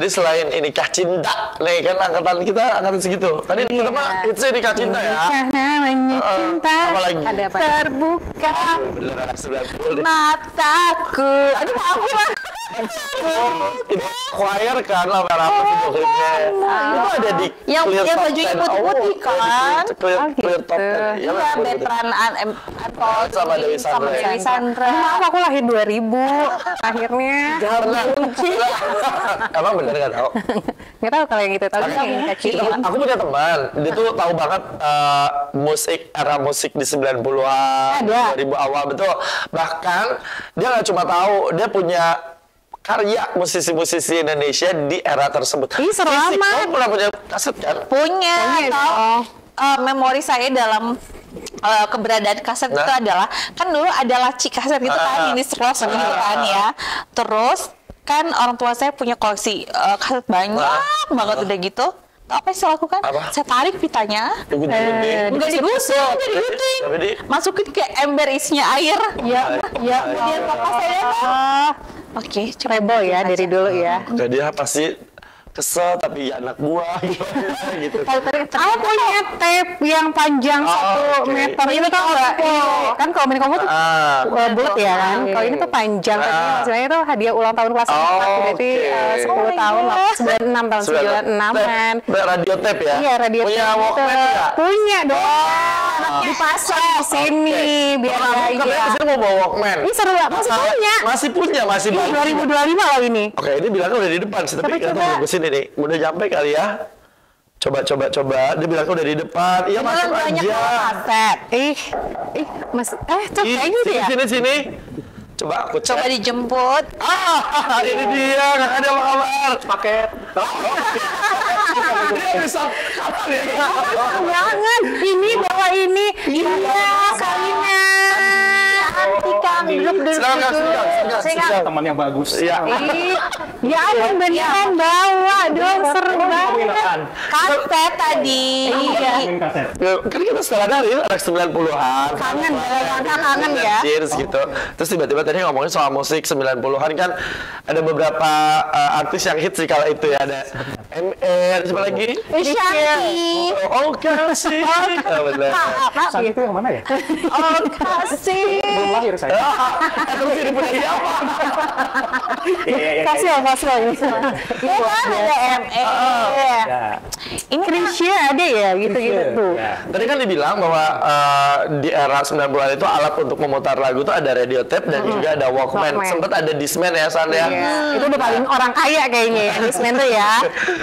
Jadi selain ini Kah Cinta, nih kan angkatan kita angkatan segitu. Tadi kita mah itu ini Kah Cinta ya. Namanya cinta. Apalagi? Ada apa? Terbuka Beneran 90 deh. mataku. Aduh maaf ya. Ini choir kan apa video klipnya. Itu ada di yang Clear Top bajunya 10. putih-putih kan. Clear Top 10. Iya, Iya, veteran Antol sama Dewi sama Sandra. Dewi Sandra. Maaf aku lahir 2000 akhirnya. Emang bener nggak tahu? Nggak tahu kalau yang itu tahu yang Kak Cinta. Aku punya teman, dia tuh tahu banget era musik di 90-an, Ada. 2000 awal, betul. Bahkan dia nggak cuma tahu, dia punya karya musisi-musisi Indonesia di era tersebut. Ih, seru Fisik, amat. kamu pernah punya kaset kan? Punya atau memori saya dalam keberadaan kaset itu adalah kan dulu ada laci kaset gitu kan yang di scroll gitu kan ya. Terus kan orang tua saya punya koleksi kaset banyak banget udah gitu. Tau apa yang saya lakukan? Apa? Saya tarik pitanya. Enggak digusur, digunting. Masukin ke ember isinya air. Iya, iya. Kemudian papa saya oke, Rebel ya dari dulu ya. Jadi dia pasti kesel tapi ya anak buah gitu. Aku punya tape yang panjang 1 meter itu tau nggak? Kan kalau main kamu tuh bulat ya kan? Kalau ini tuh panjang. Sebenarnya itu hadiah ulang tahun kelas 4 berarti 10 tahun, 96 tahun 96-an. Radio tape ya? Iya, radio punya tape Walkman itu. nggak? Punya dong. Dipasang di sini biar Kamu bahagia. kesini mau bawa Walkman? Ini seru banget, masih punya. Masih punya, masih Ini baru. 2025 loh ini. Oke, ini bilangnya udah di depan sih, tapi kita tunggu kesini nih. Udah nyampe kali ya? Coba. Dia bilangnya udah di depan. Iya, masuk banyak aja. kaset. Mas, tuh kayak gitu ya. Sini. Coba aku Coba cek. dijemput. Ini dia, kakak ada apa kabar? Paket. Dia bisa kabar ya? Jangan, ini bawa ini. Iya, kalinya. Antikang, duduk. Silakan. Teman yang bagus. Iya. Ya ada beneran bawa dong, seru banget. Kaset tadi. Main kaset. Kan kita setelah dari anak 90-an. Kangen ya. Cheers gitu. Terus tiba-tiba tadi ngomongin soal musik 90-an kan ada beberapa artis yang hits sih kala itu ya. Ada MR, siapa lagi? Shanti. Oh, kasih. Benar. Saat itu yang mana ya? Oh, kasih. Belum lahir saya. Terus ini punya siapa? Kasih ini. Iya kan ada ME. Ya. Ini Krisya ada ya, gitu-gitu tuh. Ya. Tadi kan dibilang bahwa di era 90-an itu alat untuk memutar lagu itu ada radio tape dan juga ada Walkman. Walkman. Sempat ada Discman ya, San ya. Iya. Itu udah paling orang kaya kayaknya ya, Discman tuh ya.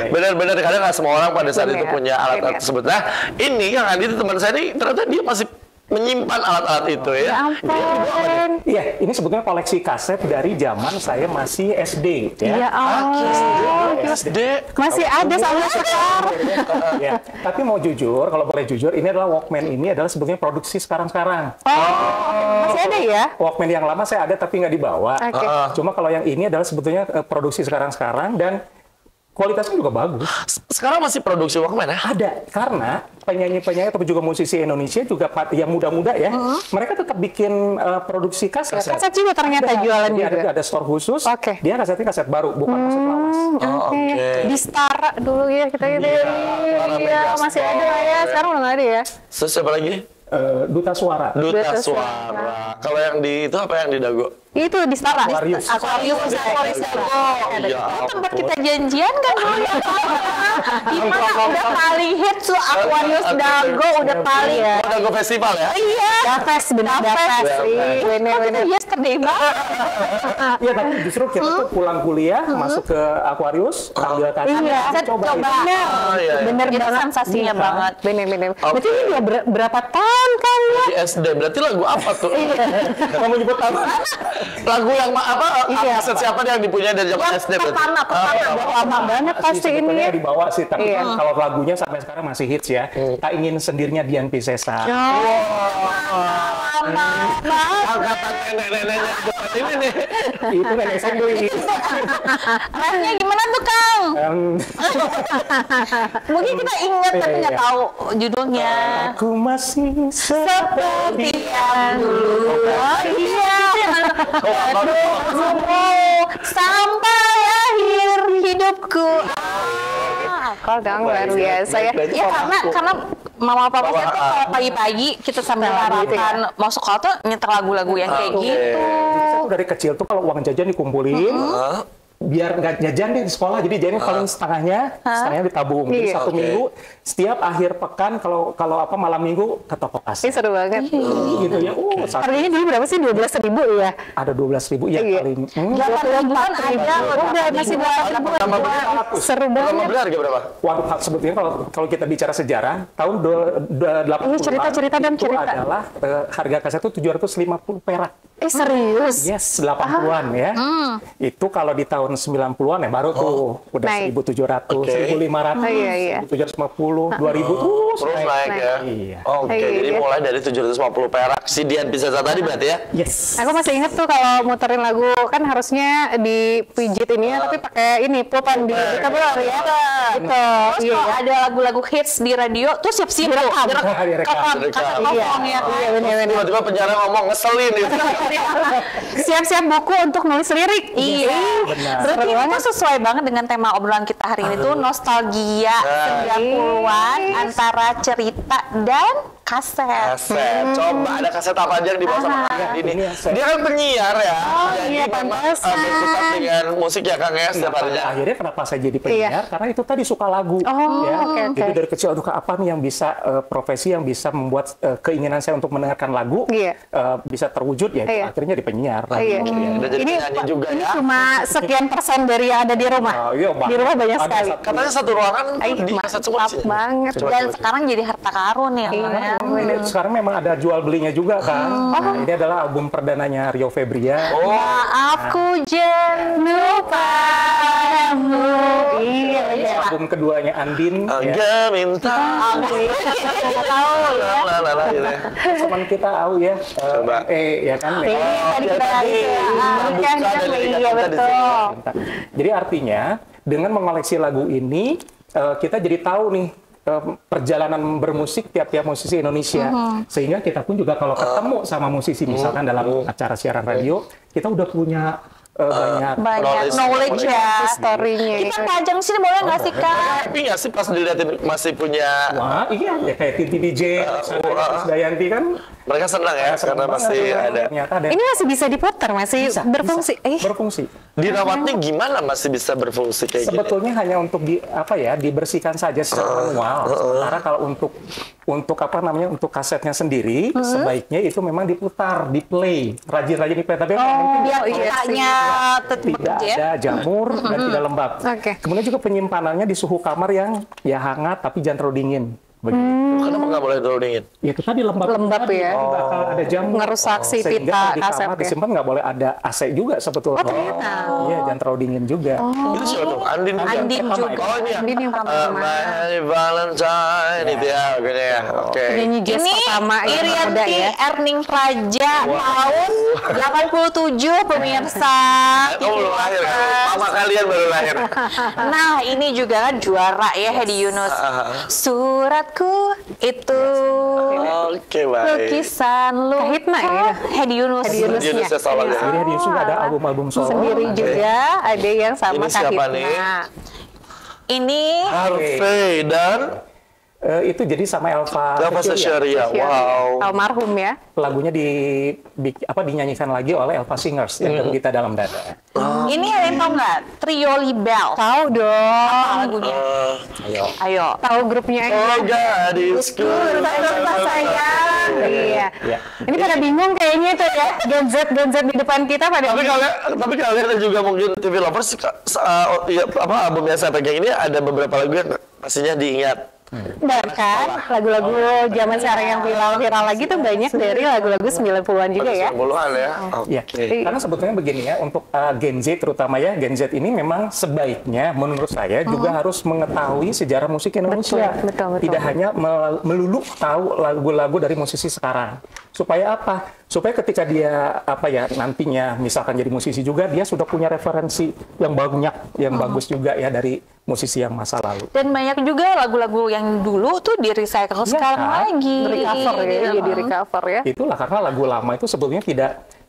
Benar-benar kadang nggak semua orang pada saat itu Bener. punya alat-alat Bener. tersebut. Nah, ini Kang Andi itu teman saya ini ternyata dia masih menyimpan alat-alat itu ya. Ya ampun. Iya, ini sebetulnya koleksi kaset dari zaman saya masih SD. Ya ampun. SD. Masih ada sampai sekarang. Ya, tapi mau jujur, kalau boleh jujur, ini adalah Walkman ini adalah sebetulnya produksi sekarang-sekarang. Masih ada ya? Walkman yang lama saya ada tapi nggak dibawa. Oke. Cuma kalau yang ini adalah sebetulnya produksi sekarang-sekarang dan kualitasnya juga bagus. Sekarang masih produksi Walkman ya? Ada, karena penyanyi-penyanyi atau juga musisi Indonesia juga yang muda-muda ya, mereka tetap bikin produksi kaset. Kaset juga ternyata jualan Jadi juga. ada store khusus, Oke. dia kasetnya kaset baru, bukan kaset lawas. Oke. Di Setara dulu ya kita gitu. Iya, masih ada lah ya. Sekarang udah nggak ada ya. Terus siapa lagi? Duta Suara. Duta Duta Suara. Kalau yang di itu apa yang di Dago? Itu di Setara. Aquarius. Aquarius. Ya tempat ampun. kita janjian kan dulu ya. Gimana udah paling hits tuh Aquarius Dago udah paling. Oh, Dago Festival ya? Iya. Dapes, bener Dapes. Bener-bener. Yesterday banget. Iya, tapi justru kita tuh pulang kuliah, masuk ke Aquarius, ambil kaset, Iya, coba. bener. Oh, iya, iya. Bener Itu banget. sensasinya banget. Bener-bener. Oke. Berarti ini udah berapa tahun kan ya? Di SD. Berarti lagu apa tuh? Mau menyebut apa? Lagu yang apa? Iya. Kaset siapa yang dipunyai dari zaman SD berarti? Pertama. Lama banget pasti ini Sebetulnya ya. dibawa sih, tapi Iya. kan kalau lagunya sampai sekarang masih hits ya. Tak ingin sendirnya Dian Piscesa. Angkatan nenek-neneknya depan ini nih. Itu nenek saya dulu ini. Rapnya gimana tuh Kang? Mungkin kita ingat tapi nggak tahu judulnya. Aku masih Seperti yang dulu. Oh iya. Sampai akhir hidup hidupku. Hafal dong, luar biasa ya. Ya karena mama papa saya tuh kalau pagi-pagi kita sambil sarapan mau sekolah tuh nyetel lagu-lagu yang kayak gitu. Jadi saya tuh dari kecil tuh kalau uang jajan dikumpulin, biar nggak jajan deh di sekolah, jadi jajannya paling setengahnya ditabung. Jadi Iya. satu minggu setiap akhir pekan kalau apa malam minggu ke toko Ini kaset. seru banget. Gitu ya. Harganya dulu berapa sih? 12.000 ya? Ada 12.000 ya Iya. paling. 8.000-an ada, Udah masih 8.000. Seru Lama banget. beli harga berapa? Waduh, sebetulnya kalau kita bicara sejarah, tahun 80-an Iya, cerita dong, itu cerita. adalah harga kaset itu 750 perak. Serius? Yes, 80-an ya. Itu kalau di tahun 90-an ya baru tuh udah Naik. 1.700, Oke. 1.500, Iya. 750, 2.000 terus Terus naik ya? Iya. Oke, Iya. jadi mulai dari 750 perak. Si Dian Piscesa tadi berarti ya? Yes. Aku masih inget tuh kalau muterin lagu kan harusnya dipijit ini ya, tapi pakai ini pulpen di tabel ya. Gitu. Terus Iya. kalau ada lagu-lagu hits di radio tuh siap-siap Direkam. direkam Direkam. ngomong ya kan. Iya benar-benar. Tiba-tiba penjara ngomong, ngeselin gitu. Siap-siap buku untuk nulis lirik. Iya. Benar. Berarti itu sesuai banget dengan tema obrolan kita hari ini tuh nostalgia 90-an antara cerita dan kaset. Kaset. Coba ada kaset apa aja yang dibawa sama Kang ini? Ini yang saya- Dia kan penyiar ya. Jadi iya, memang pantesan. berkutat dengan musik ya Kang ya setiap harinya. Akhirnya kenapa saya jadi penyiar? Karena itu tadi suka lagu. Oh, oke. Jadi dari kecil, aduh apa nih yang bisa profesi yang bisa membuat keinginan saya untuk mendengarkan lagu Iya. bisa terwujud ya. Iya. Akhirnya jadi penyiar. Iya. Udah jadi penyanyi juga ini ya. cuma sekian persen dari yang ada di rumah. Iya, Di rumah banyak ada sekali. satu- Katanya satu ruangan Ih, di kaset semua mantap sih. banget. Dan sekarang jadi harta karun ya. Iya. kan? Ini sekarang memang ada jual belinya juga kan. Nah, ini adalah album perdananya Rio Febrian. Oh, Aku jenuh padamu. Iya, Ini iya. album keduanya Andin. ya. enggak minta. Tahu ya. Lah, gitu ya. Teman kita Au ya. Coba. Ya kan. Ini tadi kita tadi. kan Buka dari iya kita di betul. sini. Jadi artinya dengan mengoleksi lagu ini kita jadi tahu nih perjalanan bermusik tiap-tiap musisi Indonesia. Sehingga kita pun juga kalau ketemu sama musisi misalkan dalam acara siaran radio, kita udah punya banyak Banyak knowledge ya. Story-nya. Kita tajam sini boleh nggak sih Kak? Tapi nggak sih pas dilihatin masih punya, wah, iya ya kayak Titi DJ, Dayanti kan mereka senang ya seneng karena banget masih tuh, ada. ternyata ada Ini masih bisa diputar, masih berfungsi. berfungsi. Dirawatnya gimana masih bisa berfungsi kayak gini? Sebetulnya hanya untuk dibersihkan saja secara manual. Sementara kalau untuk apa namanya untuk kasetnya sendiri sebaiknya itu memang diputar, di-play, rajin-rajin di-play. Tapi mungkin Biar iya kitanya tetap tidak ya. ada jamur dan tidak lembab. Oke. Kemudian juga penyimpanannya di suhu kamar yang ya hangat tapi jangan terlalu dingin. Begitu. Kenapa nggak boleh terlalu dingin? Ya itu tadi lembab. Lembab tadi, ya. jadi bakal ada jamur. Ngerusak si Sehingga pita kalau di kaset kamar ya. disimpan nggak boleh ada AC juga sebetulnya. Iya, jangan terlalu dingin juga. Itu siapa tuh? Andin Andin juga. Oh ini ya. Andin yang pertama. My Valentine itu ya, kayaknya ya. Oke. Penyanyi jazz Ini pertama yang muda Irianti ya. Erning Praja tahun 87 pemirsa. Kamu belum lahir kan? Mama kalian baru lahir. Nah ini juga kan juara ya Hedi Yunus. Suratku itu Oke, baik. lukisan lu. Kahitna ya? Hedi Yunus. Hedi Yunus. Yunus ya solo ya. Jadi di sini ada album-album solo. Sendiri juga ada yang sama Ini siapa nih? Kahitna. Ini Harvey dan Itu jadi sama Elva Sasharia. Wow. Almarhum ya. Lagunya dinyanyikan lagi oleh Elva Singers yang kita dalam dada. ini ada yang tahu nggak? Trio Libel. Tahu dong. Apa lagunya? Ayo. Tahu grupnya Oh aja. gadisku. Sayang. Iya. Iya. Ini pada bingung kayaknya tuh ya. Gen Z di depan kita pada Tapi bingung. kalian juga mungkin TV lovers album yang saya pegang ini ada beberapa lagu yang pastinya diingat. Dan kan lagu-lagu zaman sekarang yang viral lagi tuh banyak dari lagu-lagu 90-an juga ya. 90-an ya. Ya, karena sebetulnya begini ya, untuk Gen Z terutama ya, Gen Z ini memang sebaiknya menurut saya juga harus mengetahui sejarah musik Indonesia. Betul. Tidak hanya melulu tahu lagu-lagu dari musisi sekarang. Supaya apa? Supaya ketika dia nantinya misalkan jadi musisi juga, dia sudah punya referensi yang banyak, yang bagus juga ya dari musisi yang masa lalu. Dan banyak juga lagu-lagu yang dulu tuh di recycle sekarang kan? lagi. Recover ya, jadi recover ya. Itulah karena lagu lama itu sebetulnya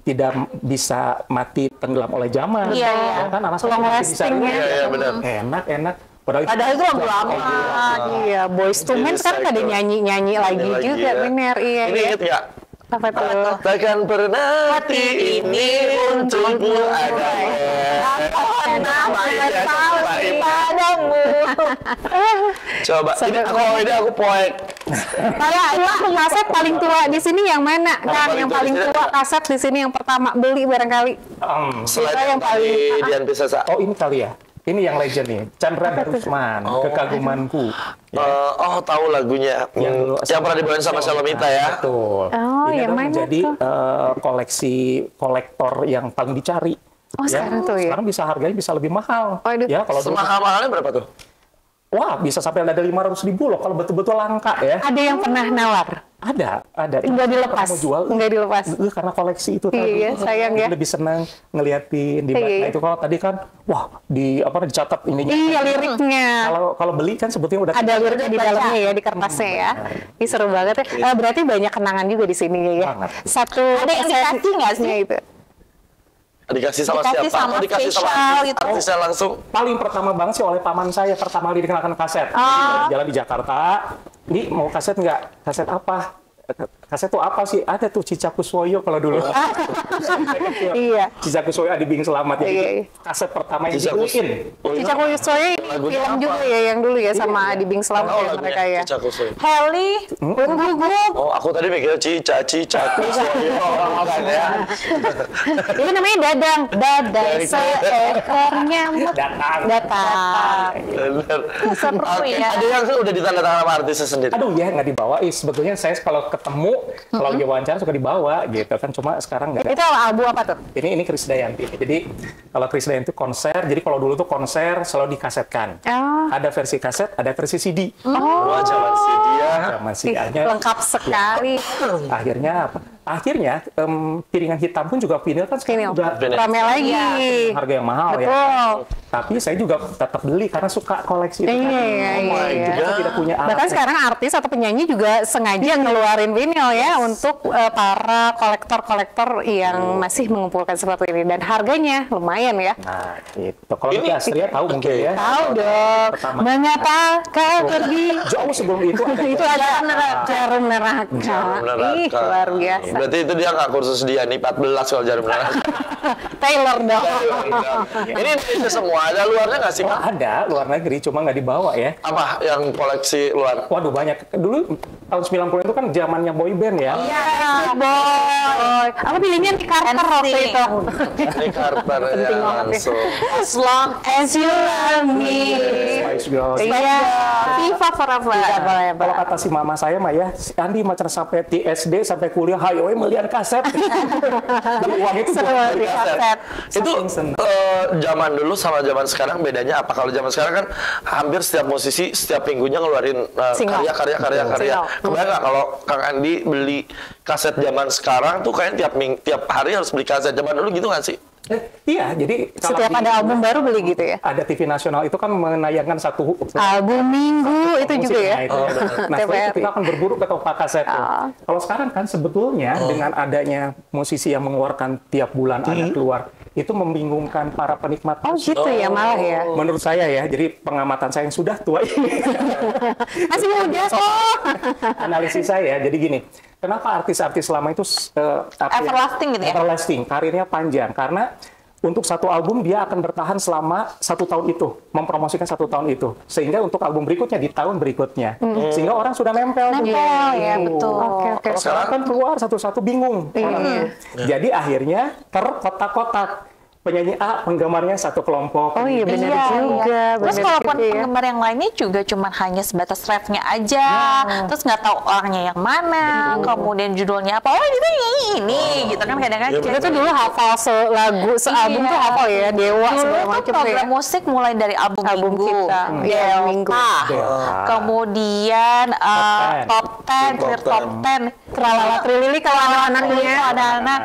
tidak bisa mati tenggelam oleh zaman. Iya, iya. Ya kan anak Long masih bisa lasting ya. Iya, benar. enak. Padahal itu lagu lama. Iya, Boyz II Men sekarang ada nyanyi lagi Nyanyi lagi juga, ya. bener. Iya, Ini iya. inget nggak? Apa tuh? Takkan pernah hati ini untukmu ada Padamu. Coba, ini aku poin. Kalau kaset paling tua di sini yang mana? Kang, yang paling tua kaset di sini yang pertama beli barangkali. Selain yang paling Dian Piscesa. oh ini kali ya. Ini yang legend nih, Chandra Darusman, Kekagumanku. Tahu lagunya. Yang pernah dibawain sama Shalomita ya. Betul. Oh, ini yang adalah mana menjadi tuh? koleksi kolektor yang paling dicari. Oh, sekarang tuh ya? Sekarang bisa harganya bisa lebih mahal. Waduh. Ya, kalau dulu, Semahal-mahalnya berapa tuh? wah bisa sampai ada 500.000 loh kalau betul-betul langka ya. Ada yang pernah nawar? Ada. Nggak dilepas? Kamu jual? Nggak dilepas? Karena koleksi itu Iya, sayang ya. Lebih senang ngeliatin di Iya. Nah, itu kalau tadi kan, wah dicatat ininya. Iya, liriknya. Kalau beli kan sebetulnya udah Ada liriknya di dalamnya ya, di kertasnya ya. Ini seru banget ya. Berarti banyak kenangan juga di sini ya. Banget. Satu Ada yang dikasih nggak sih? Itu. Dikasih sama Dikasih siapa? sama Atau dikasih sama spesial gitu. artisnya langsung? paling pertama banget sih oleh paman saya pertama kali dikenalkan kaset. Jalan di Jakarta. Ini mau kaset nggak? Kaset apa? Kaset tuh apa sih? Ada tuh Cicakuswoyo kalau dulu. Iya. Cicakuswoyo Adi Bing Selamat. Jadi Iya. kaset pertama yang Cicakus- dibeliin. Cicak Uyusoyo ini Lagunya film apa? juga ya yang dulu ya sama Adi Bing Selamat ya lagunya mereka ya. Cicakuswoyo. Heli, Oh, aku tadi mikirnya Cicakuswoyo. Bukan ya. Itu namanya dadang. Dadang seekor nyamuk. Datang. Bener. Seru Oke, ya. ada yang udah ditandatangan sama artisnya sendiri. Aduh ya nggak dibawa. Sebetulnya saya kalau ketemu, kalau lagi wawancara suka dibawa gitu kan. Cuma sekarang nggak ada. Itu album apa tuh? Ini Krisdayanti. Jadi kalau Krisdayanti konser, jadi kalau dulu tuh konser selalu dikasetkan. Oh. Ada versi kaset, ada versi CD. Wah, zaman si dia. Zaman Ih, CD-nya. lengkap sekali. Akhirnya apa? Akhirnya piringan hitam pun juga vinyl kan Vinyl. sekarang udah Rame lagi. harga yang mahal ya. Betul. Tapi saya juga tetap beli karena suka koleksi itu Iya, tadi. iya, iya. Kita tidak punya alat. Bahkan sekarang artis atau penyanyi juga sengaja ngeluarin vinyl ya untuk para kolektor-kolektor yang masih mengumpulkan seperti ini dan harganya lumayan ya. Nah, gitu. Kalau Ini- Nicky Astria tahu mungkin Oke. ya. Tahu dong. Pertama. Mengapa kau pergi? Jauh sebelum itu ada Itu ada jarum neraka. Ih, luar biasa. Berarti itu dia nggak kursus dia nih 14 kalau jarum neraka. Taylor dong. Ini Indonesia semua, ada luarnya nggak sih? Oh, Kak? ada luar negeri cuma nggak dibawa ya. Apa yang koleksi luar? Waduh banyak. Dulu tahun 90 itu kan zamannya boy band ya. Ya, boy. Apa pilihnya Nick Carter waktu itu? Ini Carter ya Penting banget ya. langsung. As long as you love me. Spice Girls. Iya. Viva forever. Kalau kata si mama saya mah ya, si Andi macam sampai di SD sampai kuliah, hayo melihat kaset. Beli uang itu Seru buat di beli kaset. kaset. Itu Saking seneng. zaman dulu sama zaman sekarang bedanya apa? Kalau zaman sekarang kan hampir setiap musisi setiap minggunya ngeluarin Single. karya. Single. Kebayang nggak kalau Kang Andi beli kaset zaman sekarang tuh kayaknya tiap hari harus beli kaset. Zaman dulu gitu nggak sih? Iya, jadi kalau Setiap ada album baru beli gitu ya? ada TV nasional itu kan menayangkan satu Album minggu itu juga ya? musiknya itu. Nah, setelah itu TVRI. kita akan berburu ke toko kaset. Kalau sekarang kan sebetulnya dengan adanya musisi yang mengeluarkan tiap bulan ada keluar, itu membingungkan para penikmat Oh musik. gitu ya malah ya? Menurut saya ya, jadi pengamatan saya yang sudah tua ini, Masih muda kok. analisis saya, jadi gini, kenapa artis-artis lama itu Everlasting gitu ya? Everlasting, karirnya panjang, karena untuk satu album dia akan bertahan selama 1 tahun itu, mempromosikan 1 tahun itu, sehingga untuk album berikutnya di tahun berikutnya, sehingga orang sudah nempel. Nempel, ya, betul. Oke. Kalau sekarang kan keluar satu-satu bingung. orang. Jadi akhirnya terkotak-kotak. Penyanyi A penggemarnya satu kelompok. Oh iya benar Iya, juga. iya. Terus benar kalaupun juga ya. penggemar yang lainnya juga cuma hanya sebatas refnya aja, terus nggak tahu orangnya yang mana, kemudian judulnya apa, oh itu ini, gitu kan kadang-kadang. Kita tuh dulu hafal lagu, sealbum Iya. tuh hafal ya, Dewa Dulu segala tuh macam ya. program musik mulai dari album Minggu, kita. Iya, Minggu. Delta, kemudian Top 10, Clear Top 10, Tralala Trilili kalau anak-anaknya. anak-anak,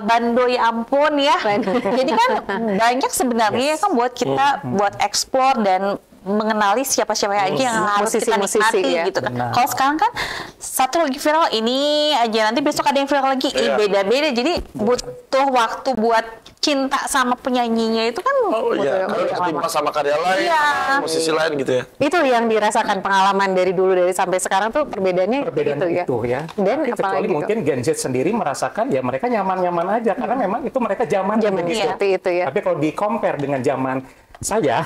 Bando ya ampun ya. Jadi kan banyak sebenarnya kan buat kita buat explore dan mengenali siapa-siapa aja yang harus kita musisi-musisi, nikmati ya. gitu kan. Benar. Kalau sekarang kan satu lagi viral ini aja, nanti besok ada yang viral lagi, beda-beda. Jadi butuh waktu buat cinta sama penyanyinya itu kan Oh iya, Betul, kalau ketimpa sama karya lain, Iya. musisi lain gitu ya. Itu yang dirasakan pengalaman dari dulu dari sampai sekarang tuh perbedaannya Perbedaan gitu ya. itu ya. Dan Tapi kecuali apalagi mungkin Gen Z sendiri merasakan ya mereka nyaman-nyaman aja karena memang itu mereka zaman Zaman begitu. seperti itu ya. Tapi kalau di compare dengan zaman saya,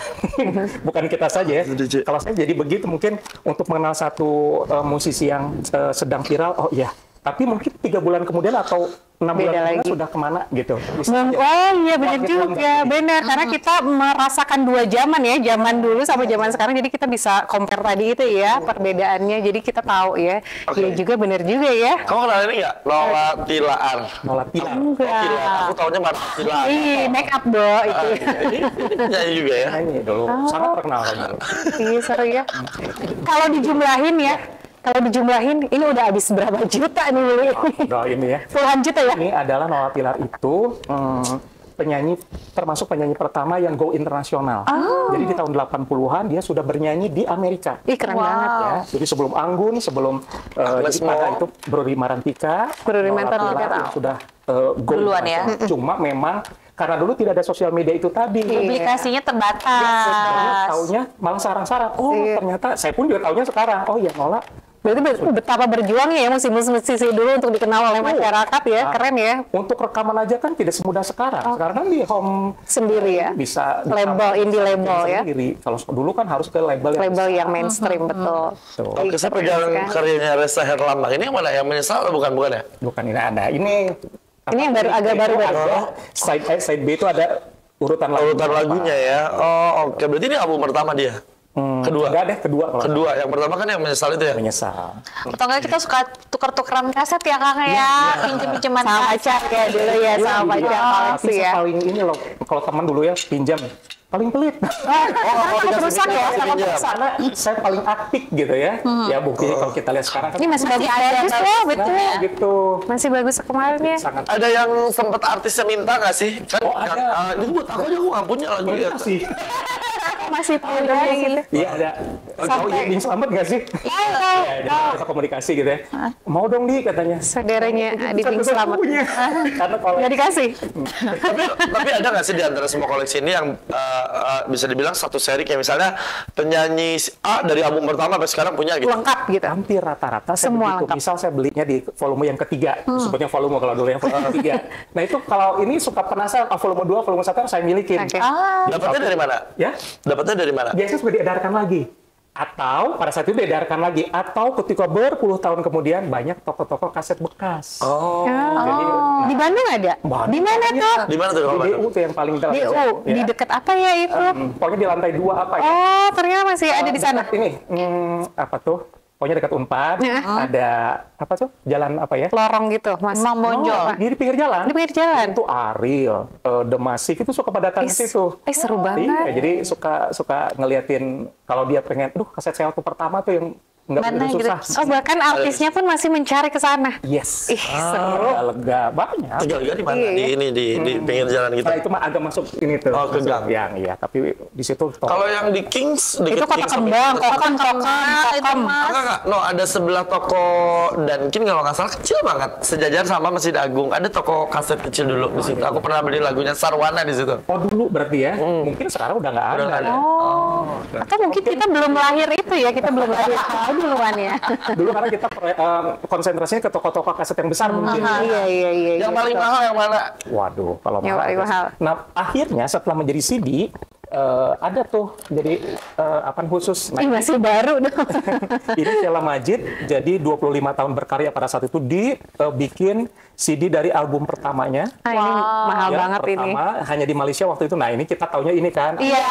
bukan kita saja ya. Setuju. Kalau saya jadi begitu mungkin untuk mengenal satu musisi yang sedang viral, oh iya. Tapi mungkin 3 bulan kemudian atau 6 bulan Beda kemudian lagi. sudah kemana gitu. Bisa aja. Oh iya benar Wah, juga, gitu. benar. Karena kita merasakan 2 zaman ya, zaman dulu sama zaman sekarang. Jadi kita bisa compare tadi itu ya perbedaannya. Jadi kita tahu ya. Oke. Iya juga, benar juga ya. Kamu kenal ini nggak? Lola Tilaar. Nolak pilar. Enggak. Aku taunya Marta Tilaar. Ih, make up do itu. Ini nyanyi juga ya. Nah, ini dulu sangat terkenal kan. Iya seru ya. Kalau dijumlahin ya, ini udah habis berapa juta nih Willy? Nah, ini ya. Puluhan juta ya? Ini adalah Nola Pilar itu penyanyi termasuk penyanyi pertama yang go internasional. Jadi di tahun 80-an dia sudah bernyanyi di Amerika. Ih keren banget. Ya, jadi sebelum Anggun, sebelum Agnes jadi pada Mo. itu Brody Marantika, Brody Nola Marantika. Pilar yang sudah go Duluan ya. internasional. Cuma memang karena dulu tidak ada sosial media itu tadi. publikasinya Sebenarnya terbatas. taunya malah sarang-sarang. Oh ternyata saya pun juga taunya sekarang. Oh iya Nola. Berarti betapa berjuangnya ya musisi-musisi dulu untuk dikenal oleh masyarakat ya. Keren ya. Untuk rekaman aja kan tidak semudah sekarang. Sekarang kan di home Sendiri ya. bisa Label, indie label ya. sendiri. Kalau dulu kan harus ke label yang Label besar. yang mainstream betul. Tuh. Oke, saya pegang karyanya Reza Herlambang. Ini yang mana? Yang menyesal atau bukan ya? Bukan ini ada. Ini Ini yang baru agak baru-baru. Side A, side B itu ada urutan lagu. Urutan lagunya ya. Oh, oke. Berarti ini album pertama dia. Kedua. Enggak deh, kedua kalau Kedua. Yang pertama kan yang menyesal itu ya. menyesal. Atau enggak kita suka tuker-tukeran kaset ya Kang ya, pinjem-pinjeman Sama kaset. pacar ya dulu ya, sama pacar Tapi koleksi saya ya. paling ini loh, kalau teman dulu ya pinjam paling pelit. Takut rusak ya. Karena saya paling aktif gitu ya. Ya buktinya kalau kita lihat sekarang kan Ini masih bagus loh, betul. gitu. Masih bagus kemarin ya. Sangat Ada yang sempat artisnya minta nggak sih? Kan, Oh, ada. ini buat aku aja, aku nggak punya lagu ya. sih. Masih punya gitu. Iya ada. Kau ingin selamat nggak sih? Iya. Ya, jadi kita komunikasi gitu ya. Mau dong di katanya. Saudaranya Adiping Selamat. Punya. Karena kalau Nggak dikasih. tapi ada nggak sih di antara semua koleksi ini yang bisa dibilang satu seri kayak misalnya penyanyi A dari album pertama sampai sekarang punya gitu? Lengkap gitu. hampir rata-rata saya Semua begitu. lengkap. Misal saya belinya di volume yang ketiga, sebutnya volume kalau dulu yang volume ketiga. Nah itu kalau ini suka penasaran, volume 2, volume 1 saya milikin. Oke. Dapatnya dari mana? Ya, Dapatnya dari mana? biasanya sudah diedarkan lagi. Atau pada saat itu diedarkan lagi. Atau ketika berpuluh tahun kemudian banyak toko-toko kaset bekas. Oh. Jadi, Di Bandung ada? Bandung Di mana tuh? Di mana tuh kalau di Bandung? DU tuh yang paling dalam. Di U. Di dekat apa ya itu? Pokoknya di lantai 2 apa ya? Oh, ternyata masih ada di sana. Dekat ini, apa tuh? Pokoknya dekat Unpad, ada apa tuh? Jalan apa ya? Lorong gitu, Mas. Mang Bonjol. Di pinggir jalan. Di pinggir jalan. Itu Ariel, Demasif itu suka pada datang ke situ. Seru banget. Iya, jadi suka ngeliatin kalau dia pengen, kaset saya waktu pertama tuh yang nggak Mana begitu gitu? susah. Oh, bahkan artisnya pun masih mencari ke sana. Yes. Ih, seru. Lega banyak. Tinggal di mana? Iya, Di ini di pinggir jalan gitu. Nah, itu mah agak masuk ini tuh. Oh, ke masuk gang. Yang iya, tapi di situ Kalau yang di Kings Itu deket Kota Kings Kembang, Kokom. Itu Mas. Enggak. No, ada sebelah toko Dunkin kalau nggak salah kecil banget, sejajar sama Masjid Agung. Ada toko kaset kecil dulu di situ. Aku pernah beli lagunya Sarwana di situ. Oh dulu berarti ya? Mungkin sekarang udah nggak Udah ada. nggak ada. Atau mungkin kita belum lahir itu ya, kita belum lahir tahu duluan ya. Dulu karena kita konsentrasinya ke toko-toko kaset yang besar mungkin. Iya. Yang paling mahal yang mana? Waduh, kalau Yang paling mahal. Nah, akhirnya setelah menjadi CD, ada tuh jadi apa khusus. Nah, Ih, masih baru dong. ini Sheila Majid jadi 25 tahun berkarya pada saat itu dibikin CD dari album pertamanya. Ah, ini mahal Ya, banget ini. pertama hanya di Malaysia waktu itu. Nah, ini kita taunya ini kan. Iya,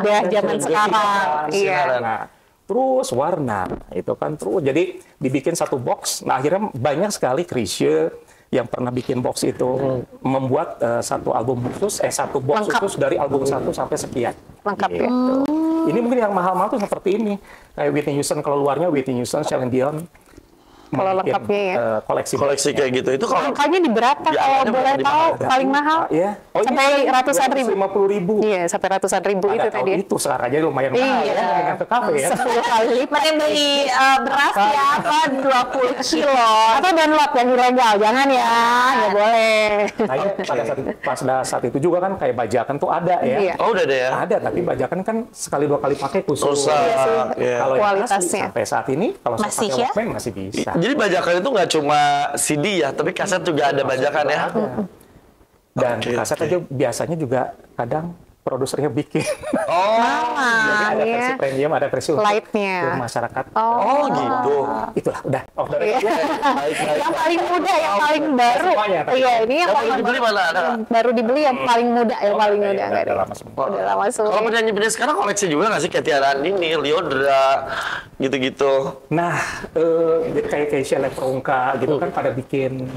udah zaman sekarang. Iya. Nah, terus warna itu kan terus jadi dibikin satu box. Nah, akhirnya banyak sekali Chrisye yang pernah bikin box itu membuat satu album khusus, satu box Lengkap. khusus dari album 1 sampai sekian. Lengkap ya. Gitu. Ini mungkin yang mahal-mahal tuh seperti ini. Kayak Whitney Houston, kalau luarnya Whitney Houston, Celine Dion. Kalau lengkapnya ya. Koleksi kayak gitu. Itu kalau Angkanya di berapa kalau boleh tahu paling mahal? Ya. Sampai ratusan ribu. 50.000. Iya, sampai ratusan ribu itu tadi. Itu sekarang aja lumayan mahal Iya. ya, dengan ke kafe ya. 10 kali lipat. Mending beli beras ya, apa 20 kilo. Atau download yang ilegal, jangan ya, nggak boleh. Nah, ya, pada saat itu juga kan kayak bajakan tuh ada ya. Iya. Oh, udah ada ya. Ada, tapi bajakan kan sekali 2 kali pakai kusut. Rusak. Iya. Kalau yang asli, Kualitasnya. sampai saat ini kalau saya Masih pakai ya? Walkman masih bisa. Jadi bajakan itu nggak cuma CD ya, tapi kaset juga ada bajakan ya. Ada. Dan Oke, kaset oke. aja biasanya juga kadang produsernya bikin. Oh, Jadi ada iya. versi premium, ada versi untuk Light-nya. masyarakat. oh gitu. Itulah, udah. Off the Iya. record. Baik, baik. Yang paling muda, yang paling baru. Semuanya, tapi- Iya, ini yang Yang paling baru dibeli mana? Ada nggak? baru dibeli yang paling muda, yang paling muda nggak Udah ada. lama semua. Udah lama semua. Kalau penyanyi-penyanyi sekarang koleksi juga nggak sih? Kayak Tiara Andini, Lyodra, gitu-gitu. Nah, kayak Keisha Leprongka gitu kan pada bikin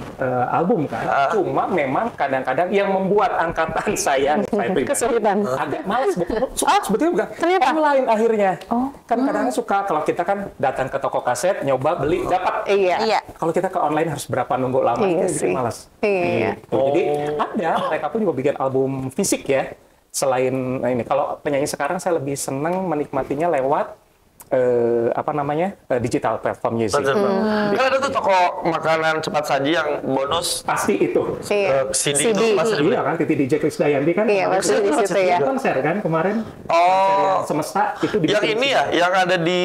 album kan. Cuma memang kadang-kadang yang membuat angkatan saya pribadi, Kesulitan. agak malas sebetulnya bukan. Ternyata. Online akhirnya. Kan kadang suka kalau kita kan datang ke toko kaset, nyoba beli, dapat. Iya. Iya. Kalau kita ke online harus berapa nunggu lama, Iya itu sih. bikin malas. Iya. Gitu. Jadi ada, mereka pun juga bikin album fisik ya. Selain ini, kalau penyanyi sekarang saya lebih senang menikmatinya lewat digital platform music. Kan ada tuh toko makanan cepat saji yang bonus Pasti itu. Iya. CD itu pasti dibeli. Iya kan, Titi DJ Krisdayanti kan Iya, kemarin pasti di situ ya. konser kan kemarin. Oh, Yang Semesta itu dibikin yang ini ya, yang ada di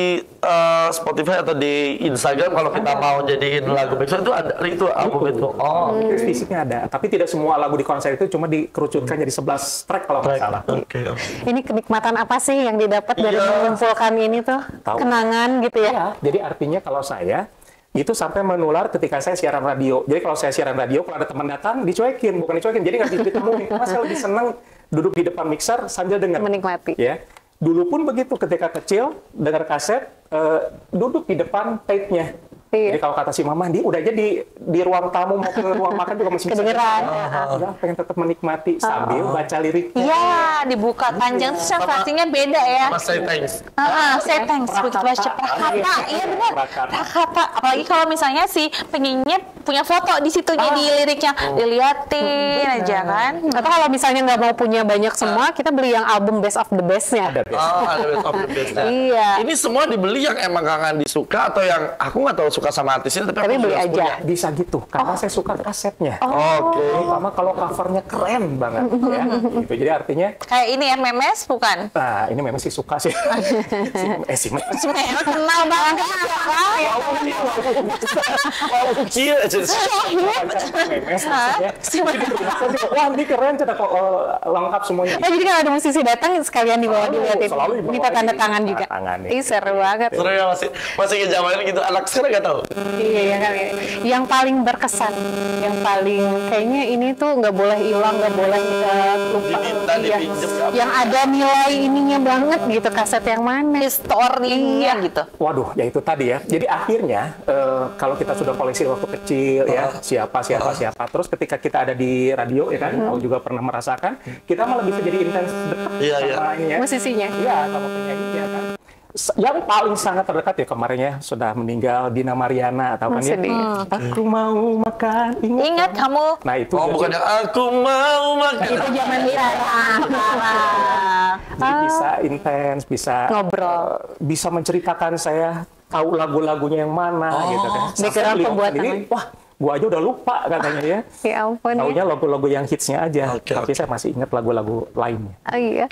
Spotify atau di Instagram kalau kita mau jadiin lagu Pixar itu ada itu album itu. Oh, Itu fisiknya ada, tapi tidak semua lagu di konser itu cuma dikerucutkan jadi 11 track kalau nggak salah. oke. Ini kenikmatan apa sih yang didapat dari Iya. mengumpulkan ini tuh? Tahu. Kenangan gitu ya? Ya, jadi artinya kalau saya itu sampai menular ketika saya siaran radio. Jadi kalau saya siaran radio, kalau ada teman datang, dicuekin, bukan dicuekin. Jadi nggak bisa ditemuin. Karena saya lebih senang duduk di depan mixer sambil dengar. Menikmati. Ya, dulu pun begitu. Ketika kecil, dengar kaset, duduk di depan tape-nya. Iya. Jadi kalau kata si Mama, dia udah jadi di ruang tamu mau ke ruang makan juga masih bisa. Kedengeran. Udah pengen tetap menikmati sambil baca liriknya. Iya, dibuka panjang terus sensasinya beda ya. Mas say thanks. Saya thanks begitu baca prakata. Iya benar. Prakata. Apalagi kalau misalnya si penyanyinya punya foto di situnya di liriknya, diliatin aja kan. Atau kalau misalnya nggak mau punya banyak semua, kita beli yang album Best of the Best-nya. Ada Oh, ada best of the best. Iya. Ini semua dibeli yang emang Kangen disuka atau yang aku nggak tahu suka sama artisnya tapi Tapi aku beli juga aja. punya. Bisa gitu, karena saya suka kasetnya. Oke. Terutama kalau covernya keren banget ya. Gitu. Jadi artinya, Kayak ini ya memes bukan? nah ini memang sih suka sih. si Memes. Sebenarnya kenal banget siapa? Oh, kecil aja. Memes maksudnya. Wah ini keren, cerita kok lengkap semuanya. Oh, jadi kalau ada musisi datang sekalian dibawa dilihatin. Selalu dibawa Minta tanda tangan tanda juga. tangan, ya. Ih, seru banget. Seru ya masih ngejamain gitu. Anak sekarang nggak tahu. Iya, iya kan. Yang paling berkesan, yang paling kayaknya ini tuh nggak boleh hilang, nggak boleh lupa. Diminta, Iya. dipinjem, Yang ada nilai ininya banget gitu, kaset yang mana? Historinya gitu. Waduh, ya itu tadi ya. Jadi akhirnya kalau kita sudah koleksi waktu kecil ya, siapa. Terus ketika kita ada di radio ya kan, aku juga pernah merasakan, kita malah bisa jadi intens dekat Iya, iya. sama ini ya. Musisinya. Iya, sama penyanyinya kan. Yang paling sangat terdekat ya kemarin ya, sudah meninggal Dina Mariana, tahu kan ya? Sedih. Aku mau makan, Ingat kamu? Nah itu Oh, jadi- bukan yang aku mau makan. Itu zaman sekarang. jadi bisa intens, bisa Ngobrol. bisa menceritakan saya tahu lagu-lagunya yang mana gitu kan. Sampai background beliau pembuatan. sendiri, wah gua aja udah lupa katanya ya. Ya ampun ya. Taunya lagu-lagu yang hitsnya aja, Oke, tapi oke. saya masih ingat lagu-lagu lainnya. Oh, iya.